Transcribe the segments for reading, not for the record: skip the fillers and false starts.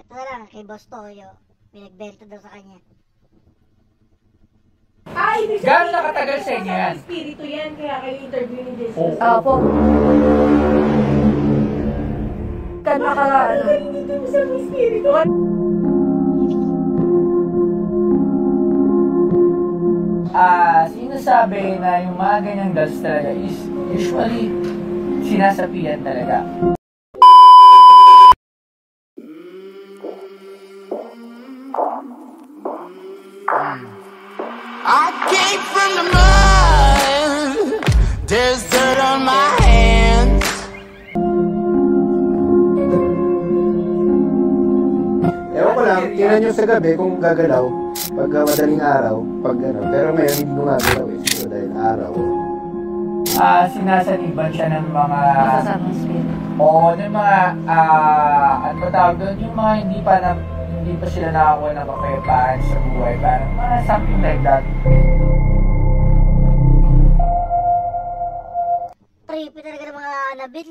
Ito na lang, kay Boss Toyo. Pinagbenta daw sa kanya. Gano'n nakatagal sa inyo yan? Espiritu yan, kaya kayo interview ni Jesus. Opo. Kan ano? Hindi mo sa espiritu. Sinasabi na yung mga ganyang dolls talaga is usually sinasapian talaga. I came from the mud. There's dirt on my hands. Ewan ko lang, tingnan nyo sa gabi kung gagalaw. Pag madaling araw, pag ano. Pero ngayon hindi gumagalaw eh. So, dahil araw. Sinasaniban siya ng mga... Masasamang spirit. Oo, ng mga... ano ba tawag doon? Yung mga hindi pa sila nakakuha ng kapayapaan sa buhay. Parang mga something like that. Creepy talaga ng mga Anabil.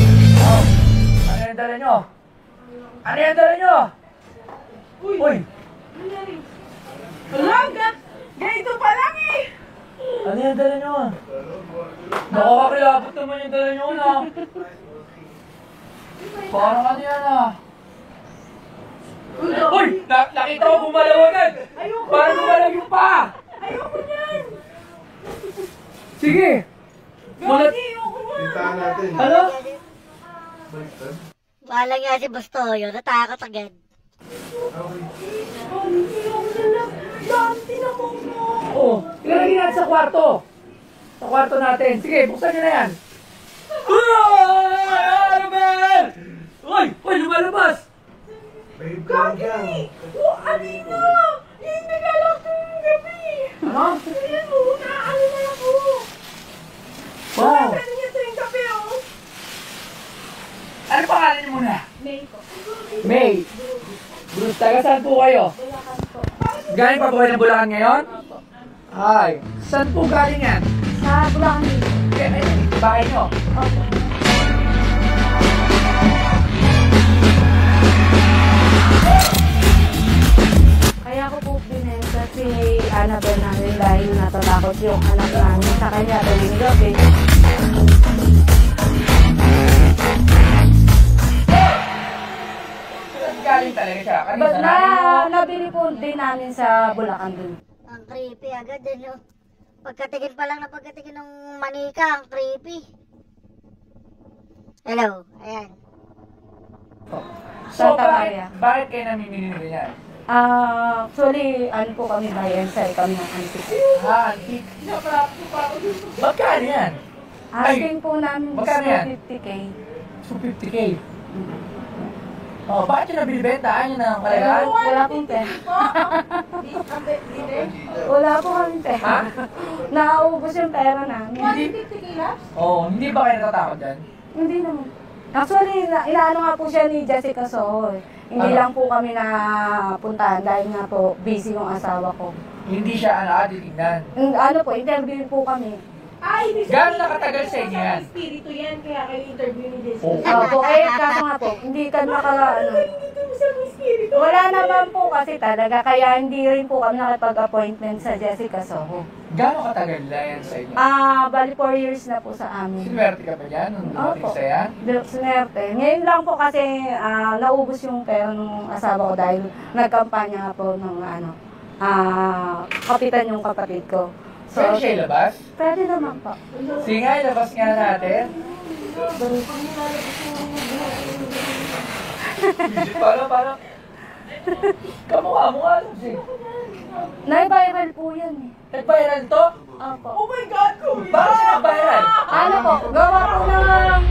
Ano yung dala nyo? Ano yung dala nyo? Uy! Wala, ganito pa lang eh. Ano yung dala nyo? Nakakakilabot naman yung dala nyo na. Parang ano yan Uy! Nakita ko bumalaw agad! Ayoko Parang bumalaw yung paa! Ayoko niyan. Sige! Mulat! Ayoko niyan. Tintahan natin. Ano? Bahala nga si Boss Toyo, natakot agad. Ayoko niyan. Dante na mo. Oo! Ilalagay natin sa kwarto! Sa kwarto natin. Sige, buksan nyo na yan! Annabelle! Uy! Uy! Lumalabas! Gagi! Alina! Hindi ka lang ng gabi. Ano? Ayan mo, naano na ako. Wow! Pwede niya ito yung kape, oh. Ano pangalan niyo muna? May ko. May! Bruce, taga saan po kayo? Bulacan po. Galing pa po kayo ng Bulacan ngayon? Ay, saan po galing yan? Sa Bulacan din. Bahay nyo? Kaya ko po binenta si Annabelle namin dahil natatakot yung anak namin sa kanya tuwing gabi. Galing talaga siya. Kanina Nabili po din namin sa Bulacan din. Ang creepy agad din, no? Pagkatingin pa lang na pagkatingin ng manika, ang creepy. Hello, ayan. So, Santa Maria. bakit kayo namimili nila yan? Actually, ano po kami bayan sa kami ng antique. Antique. Magkano yan? Asking po namin magkano yan? 50K. 250K. Oh, bakit yung nabibenta? Ayaw na ang kalagaan? Wala pong pera. Wala po kami pera. Ha? Nauubos yung pera namin. Oh, hindi ba kayo natatakot dyan? Hindi naman. Actually, inaano nga po siya ni Jessica Soho. Hindi Ano? lang po kami napuntahan dahil nga po busy yung asawa ko. Hindi siya titignan. Ano po, interview po kami. Gano'n nakatagal sa inyo yan? Espiritu yan, kaya kayo interview ni Jesus. Oo. Opo, kaso nga po, hindi ka Hindi mo sa espiritu. Wala naman po kasi talaga, kaya hindi rin po kami nakipag-appointment sa Jessica Soho. Gano'n katagal na yan sa inyo? Bali 4 years na po sa amin. Sinwerte ka pa dyan nung dumating Opo. sa yan? Sinerte. Ngayon lang po kasi naubos yung pera ng asawa ko dahil nagkampanya nga po ng kapitan yung kapatid ko. Pwede siya ilabas? Pwede naman po. Sige nga, ilabas nga natin. Parang. Kamukha mo nga lang siya. Nai-viral po yan eh. Nag-viral to? Opo. Oh my God, Kuya! Bakit siya nag-viral? Ano po, gawa po ng...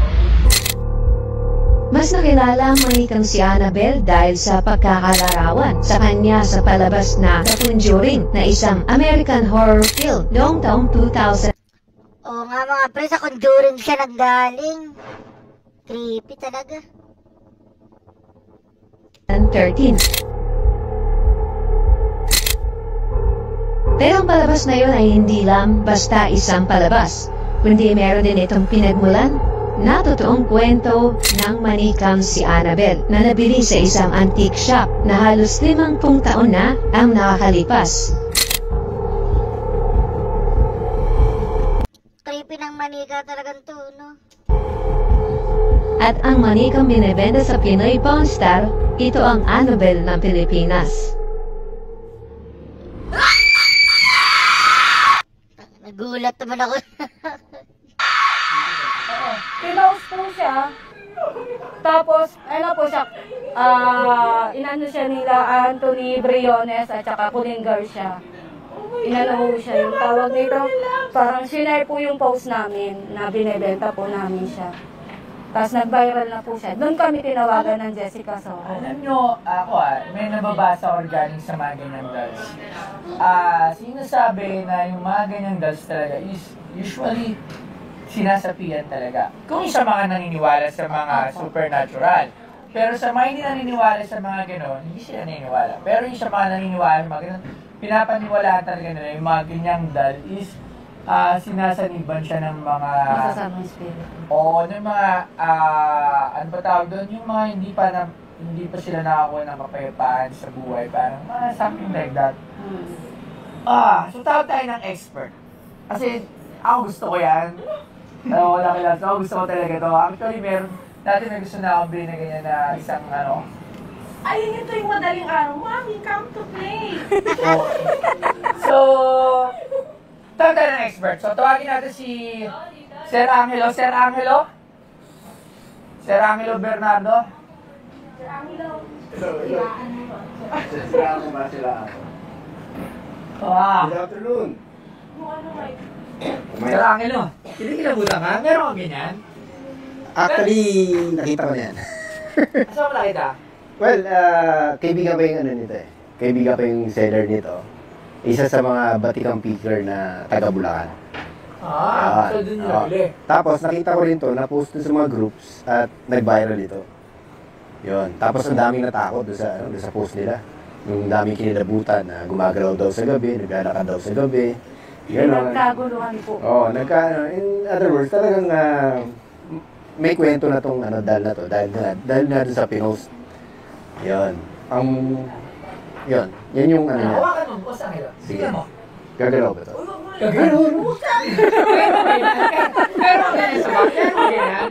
Mas nakilala ang manikang si Annabelle dahil sa pagkakalarawan sa kanya sa palabas na The Conjuring na isang American horror film noong taong 2013. Oo nga mga pre, sa Conjuring siya nanggaling. Creepy talaga. Pero ang palabas na yun ay hindi lang basta isang palabas, kundi meron din itong pinagmulan na totoong kwento ng manikang si Annabel na nabili sa isang antique shop na halos 50 taon na ang nakakalipas. Creepy ng manika talagang to, no? At ang manikang binibenta sa Pinoy Pawn Star, ito ang Annabel ng Pilipinas. Nagulat naman ako. Pinaus po siya. Tapos, ano po siya, inano siya nila Anthony Briones at saka Colin Garcia. Inano po siya yung tawag nito. Parang shinare po yung post namin na binibenta po namin siya. Tapos nag-viral na po siya. Doon kami tinawagan ng Jessica Soho. Alam nyo, ako may nababasa ko regarding sa mga ganyang dolls. Sinasabi na yung mga ganyang dolls talaga is usually sinasapian talaga. Kung sa mga naniniwala sa mga supernatural. Pero sa mga hindi naniniwala sa mga gano'n, hindi sila naniniwala. Pero yung sa mga naniniwala sa mga gano'n, pinapaniwalaan talaga nila yung mga ganyang doll is sinasaniban siya ng mga Masasamang spirit. oo, ng mga ano ba tawag doon, yung mga hindi pa sila nakakuha ng kapayapaan sa buhay, parang something like that. So tawag tayo ng expert. Kasi ako gusto ko yan. Wala kilala. So gusto ko talaga to. Actually, dati may gusto na ako bilhin na ganyan na isang Ayun, ito yung madaling araw. Mommy, come to play. So, tawag tayo ng expert. So, tawagin natin si Sir Angelo. Sir Angelo? Sir Angelo Bernardo? Sir Angelo. Sila ako ba sila ako? Good afternoon. Yung ano, Mike. Sir Angelo, hindi kinabutan ka? Meron kang ganyan? Actually, nakita ko na yan. Saan mo nakita? Well, kaibigan ko yung ano nito eh. Kaibigan ko yung seller nito. Isa sa mga batikang picker na taga Bulacan. So dun yung nabili. Tapos nakita ko rin to, na-post dun sa mga groups at nag-viral ito. Yun. Tapos ang daming natakot doon sa post nila. Yung daming kinilabutan na gumagalaw daw sa gabi, naglalakad daw sa gabi. Nagkaguluhan po. In other words, talagang may kwento na tong dahil na to. Dahil nga dun sa pinost. Yun. Yan yung ano niya. Hawakan mo, boss Angelo. Sige mo. Gagalaw ba to? Meron ganyan sa back.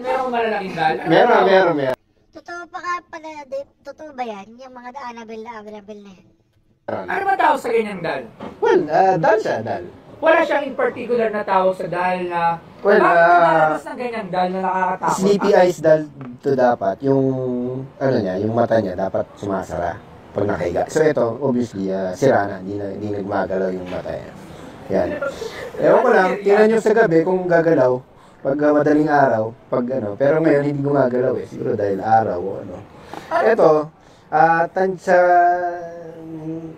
Meron malalaking dal. Meron. Totoo pa ka pala, totoo ba yan? Yung mga Annabelle na yan. Ano ba tawag sa ganyang dal? Well, dal siya, dal. Wala siyang in particular na tawag sa dal na Well, bakit nalalabas ng ganyang dal na nakakatakot? Sleepy eyes dal to dapat. Yung, yung mata niya dapat sumasara pag nakahiga. So ito, obviously, sira na. Hindi nagmagalaw yung mata niya. Yan. Ewan ko lang, tingnan nyo sa gabi kung gagalaw. Pag madaling araw, pero ngayon hindi gumagalaw eh. Siguro dahil araw o ano. Ito, tansya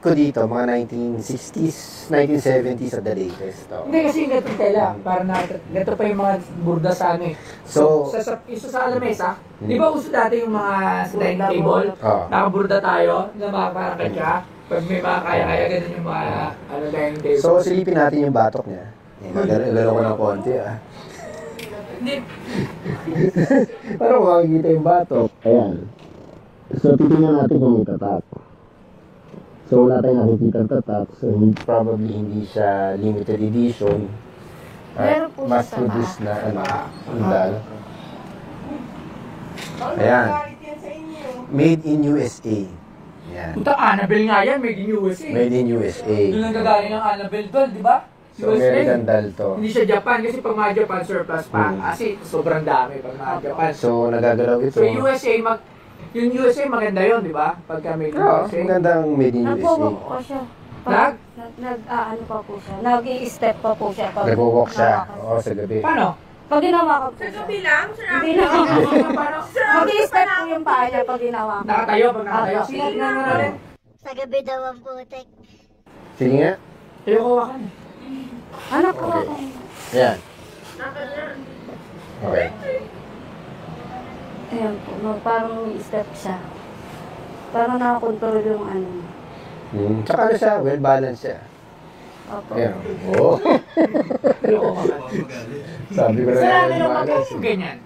ko dito, mga 1960s, 1970s at the latest. Hindi kasi ganito kailan. Parang ganito pa yung mga burda sa ano eh. So, isa sa alamesa, di ba uso dati yung mga sa dining table? Nakaburda tayo, na mga parang kanya. Pag may mga kaya-kaya, ganun yung mga dining table. So, silipin natin yung batok niya. Galaw ko ng konti Hindi. Para makikita yung batok. Ayan. So, titingnan natin kung may tatak. So, wala tayong nakikita tatak. So, probably hindi siya limited edition. Meron po siya Mass sa produced na dal. Ayan. Made in USA. Ayan. Puta, Annabelle nga yan, made in USA. Made in USA. Doon ang gagaling ng Annabelle doll, di ba? So, American dal to. Hindi siya Japan kasi pag mga Japan surplus pa. Kasi sobrang dami pag mga Japan. So, nagagalaw ito. So yung USA maganda yun, di ba? Pagka made in USA. Ang gandang made in USA. Nagpo-walk po siya. Ano pa po siya. Nag-i-step pa po siya. Nag-walk siya. Oo, sa gabi. Paano? Pag ginawa ko po Sa siya. gabi lang, Sir Hindi Angelo. na. Mag-i-step po yung paa niya pag ginawa ko. Nakatayo pag nakatayo. Sige, tingnan mo natin. Sa gabi daw ang putek. Sige nga. Ayoko hawakan. Anak ko ako. Ayan. Okay. Ayan po. Parang step siya. Parang nakakontrol yung ano. Tsaka ano siya, well balanced siya. Opo. Ayan. Oo. Sabi ko na Saan lang. naman magkano ganyan?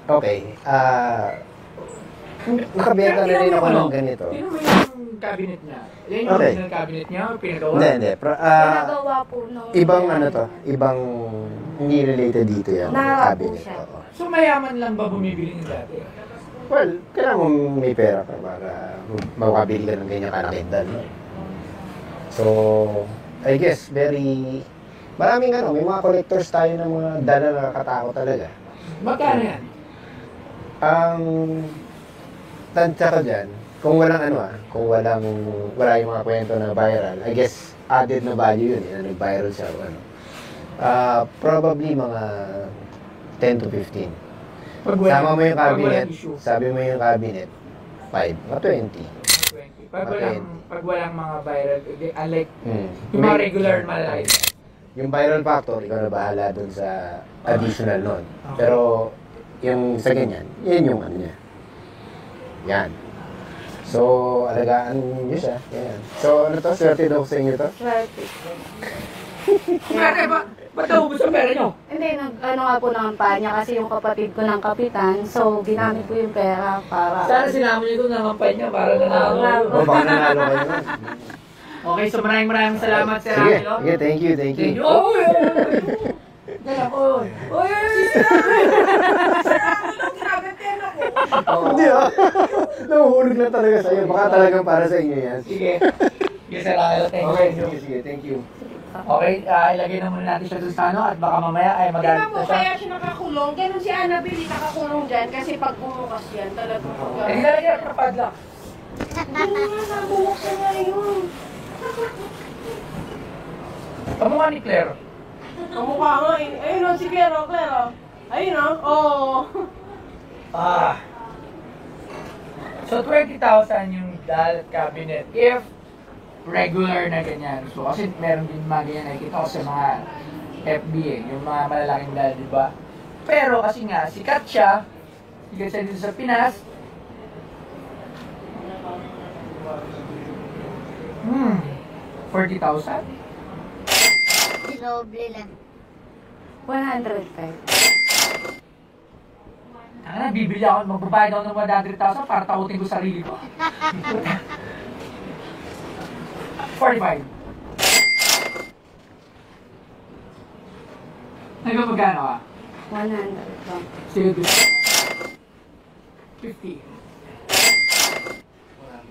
Okay. Nakabenta na rin ako ng ganito. Tingnan mo yung cabinet niya. Yan yung Okay. original cabinet niya, pinagawa. Hindi. Pinagawa po nung... Ibang ano to, ibang hindi related dito yan. Nara po Cabinet. siya. Oo. So mayaman lang ba bumibili ng dati? Well, kailangan mong may pera ka para makabili ka ng ganyang kanakindan. So, I guess, maraming may mga collectors tayo ng mga dala na nakakatakot talaga. Magkano yan? Ang tansya ko dyan, kung wala yung mga kwento na viral, I guess, added na value yun, na nag-viral siya o ano. Probably mga 10 to 15. Sama mo yung cabinet, sabi mo yung cabinet, 5, mga 20. Pag walang mga viral, unlike Hmm. yung mga regular malalaki. Yung viral factor, ikaw na bahala dun sa additional nun. Okay. Pero, yung sa ganyan, yan yung ano niya. Yan. So, alagaan nyo siya. Yan. So, ano to? Swerte daw sa inyo to? Swerte. Bakit ba? Ba't naubos ang pera nyo? Hindi, ano nga po ng kampanya kasi yung kapatid ko ng kapitan, so ginamit ko yung pera para... Sana sinama nyo ito ng kampanya para nanalo. O, baka nanalo kayo nun. Okay, so maraming salamat Sir Sige, Angelo. sige, thank you. Thank you. Oy! Dala ko. Oy! Hindi nahuhulog lang talaga sa'yo. Baka talagang para sa inyo yan. Sige. Sige, Sir Angelo. Thank Okay, you. sige, thank you. Okay, ilagay na muna natin siya dun sa ano at baka mamaya ay Tingnan magalit mo, na siya. kaya siya nakakulong. Ganun si Annabelle, nakakulong dyan kasi pag bumukas yan, talagang pag... Eh, nilagyan natin ng padlock. Bumuksan na yun. Kamukha ni Claire. Kamukha nga, ayun o, si Claire, Claire. Ayun o, oo. So, 20,000 yung dal cabinet if regular na ganyan. So, kasi meron din mga ganyan nakikita ko sa mga FB yung mga malalaking dal, di ba? Pero kasi nga, sikat siya dito sa Pinas. 40,000? Dinoble lang. 105. Bibili ako, magbabayad ako ng 100,000 para tautin ko sarili ko. 45. Magkano ka? 100 lang. Sige, 50.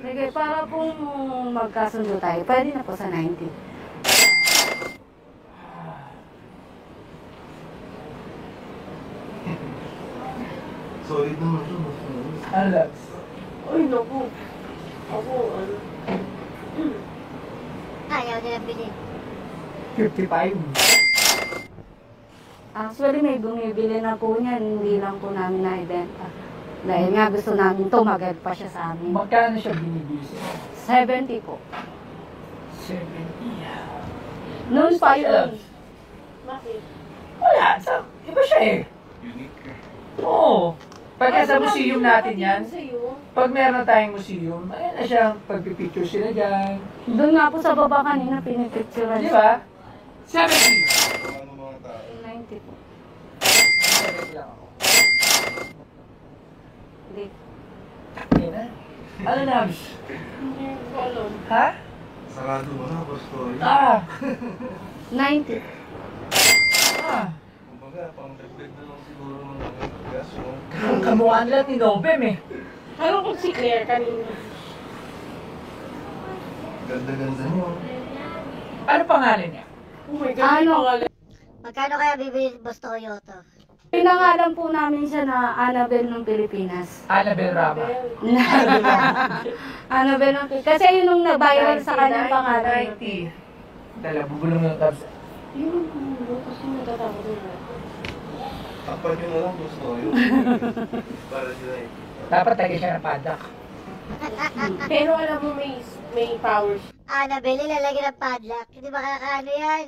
Sige, para pong magkasundo tayo, pwede na po sa 90. Sorry naman ito. Ano lang? Ay, naku. Ako, ano. Ayaw nila bilhin. 55. Actually, may bumibili na po niyan, hindi lang po namin naibenta. Dahil nga gusto namin tumagal pa siya sa amin. Magkano siya binibili sa'yo? 70 po. 70. Noon pa yun. Bakit? Wala. Iba siya eh. Oo. Pagka sa museum natin yan, Sa'yo. pag meron na tayong museum, ayan na siya, pagpipicture sila dyan. Doon nga po sa baba kanina, pinipicturean. Di ba? 70. 90 po. 70 lang ako. Hindi. Hindi na. Ano Nabs? Hindi ko alam. Ha? Sarado mo na, Pastor. 90. Kumbaga, pang dagdag na lang siguro ng gas mo. Ang kamukha nila ni Nobem eh. Ano kung si Claire kanina? Ganda-ganda mo. Ano pangalan niya? Oh my God, Ano? pangalan. Magkano kaya bibili Boss Toyoto? Pinangalan po namin siya na Annabelle ng Pilipinas. Annabelle Rama. Annabelle ng Pilipinas. Kasi yun nung nag-viral sa kanyang pangalan. 90. Dala, bubulong yung tabs. Yun, kasi natatakot na. Tapan nyo na lang, gusto yun. Para sila eh. Dapat lagay siya ng padlock. Pero alam mo, may powers. Annabelle, ilalagay ng padlock. Hindi makakaano yan.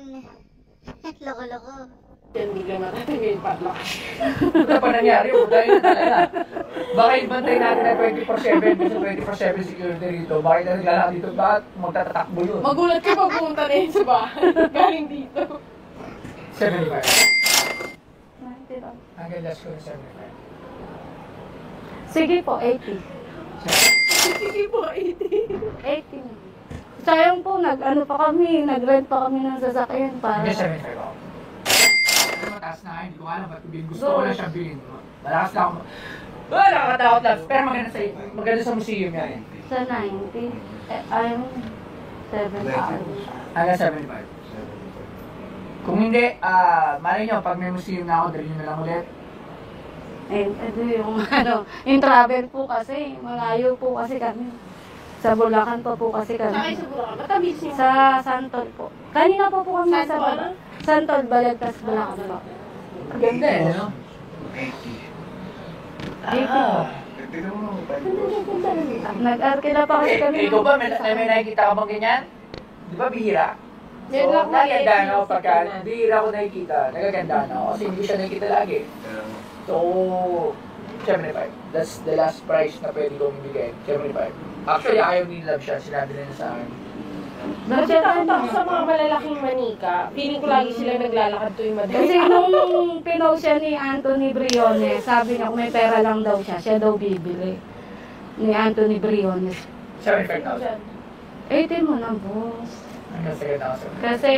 Loko-loko. Yan, hindi lang matatanggal yung padlock. Ito pa nangyari, yung dahil talaga. Baka ibantay natin na 24/7 kasi 24/7 security rito. Bakit na naglalakad dito? Bakit magtatatakbo yun? Magulat ka pag pumunta na yun sa bahay. Galing dito. 75. 90 lang. Hanggang last ko na 75. Sige po, 80. Sige po, 80. 80. Sayang po, nag-rent pa kami ng sasakyan para... Hanggang 75 ako. Mataas na, hindi ko alam ba't gusto ko lang siya bilhin. Malakas na ako. Nakakatakot lang. Pero maganda sa museum yan. Sa 90. Ayaw, 7 Hanggang 75. Kung hindi, malay nyo, pag may museum na ako, dali nyo na lang ulit. Ito yung yung travel po kasi, malayo po kasi kami. Sa Bulacan po kasi kami. Sakay sa Bulacan. Matamis yung... Sa Santol po. Kanina po kami sa Santol? baba. Santol, Balagtas, Bulacan po. Ganda eh, no? 80. Tignan mo, Nag-arkila pa kasi kami. Ikaw ba, may nakikita ka bang ganyan? Di ba bihira? Yan lang nagaganda na ako sa pagka tingnan. bihira ko nakikita. Nagaganda na ako kasi hindi siya nakikita lagi. So, 75. That's the last price na pwede kong ibigay. 75. Actually, ayaw ni Love siya. Sinabi nila sa akin. Kasi takot ako sa mga malalaking manika. Feeling ko lagi sila naglalakad tuwing Kasi madaling. nung pinost siya ni Anthony Briones, sabi niya kung may pera lang daw siya daw bibili. Ni Anthony Briones. 75,000. 18 mo na, boss. Hanggang second ako. Kasi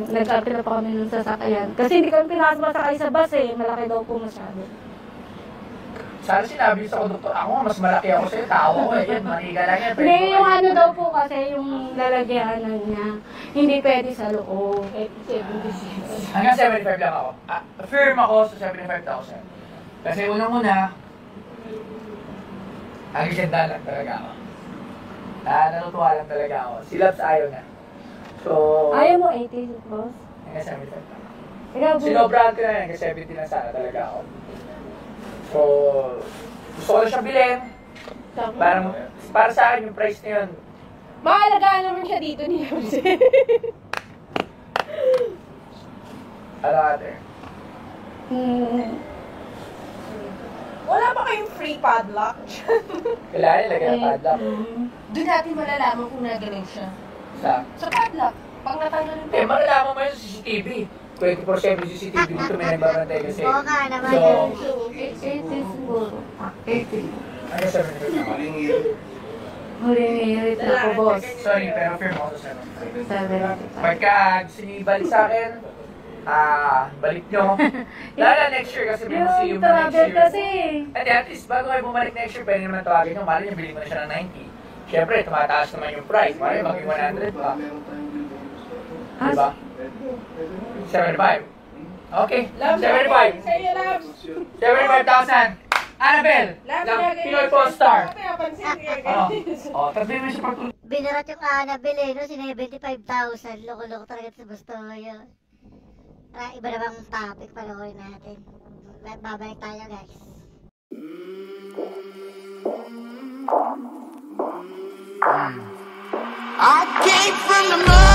nag-arkila pa kami ng sasakyan. Kasi hindi kami pinakasakay sa bus eh. Malaki daw po masyado. Sana sinabi sa konduktor, ako nga, mas malaki ako sa'yo. Tao ko eh. Yan, maniga lang yan. Hindi, yung daw po kasi, yung lalagyanan niya, hindi pwede sa loob. 76. Hanggang 75 lang ako. Firm ako sa 75,000. Kasi unang-una, ang ganda lang talaga ako. Natutuwa lang talaga ako. Si Labs ayaw na. So, Ayaw mo 80, boss? hanggang 75 lang. Ikaw, Sinobrahan ko na yan, hanggang 70 lang sana talaga ako. So, gusto ko lang siyang bilhin. Parang, para sa akin yung price na yun. Maalagaan naman siya dito ni Jose. Ano ate? Wala ba kayong free padlock? Kailangan nilagay ng padlock. Doon natin malalaman kung nagaling siya. Sa padlock. Pag natanggal yung Eh, malalaman mo yun sa CCTV. 24/7 CCTV dito may nagbabantay kasi. Oo ka naman So, yan. 80 siguro. 80. Ano 75 na ako? Huling year. Huling irit na ako, boss. Sorry, pero firm ako sa 75. Pagka gusto niyo ibalik sa akin, balik nyo. Lala next year kasi may museum Yung na next travel year. kasi. At least, bago kayo bumalik next year, pwede naman tawagin nyo. Mali nyo, bilhin mo na siya ng 90. Siyempre, tumataas naman yung price. Mali, maging 100 pa. Meron tayong bilhin. Diba? 75. Okay, Love 75. Sa'yo, Labs. 75,000. Annabelle, Labs, ng lagay Pinoy mo Paul siya. Star. Bakit napansin niya Oh, ganyan? oh, tabi mo siya pagtulog. Binarat yung Annabelle eh, no? 75,000. Loko-loko talaga sa gusto mo yun. Iba namang topic, panoorin natin. Babalik tayo, guys. I came from the mud.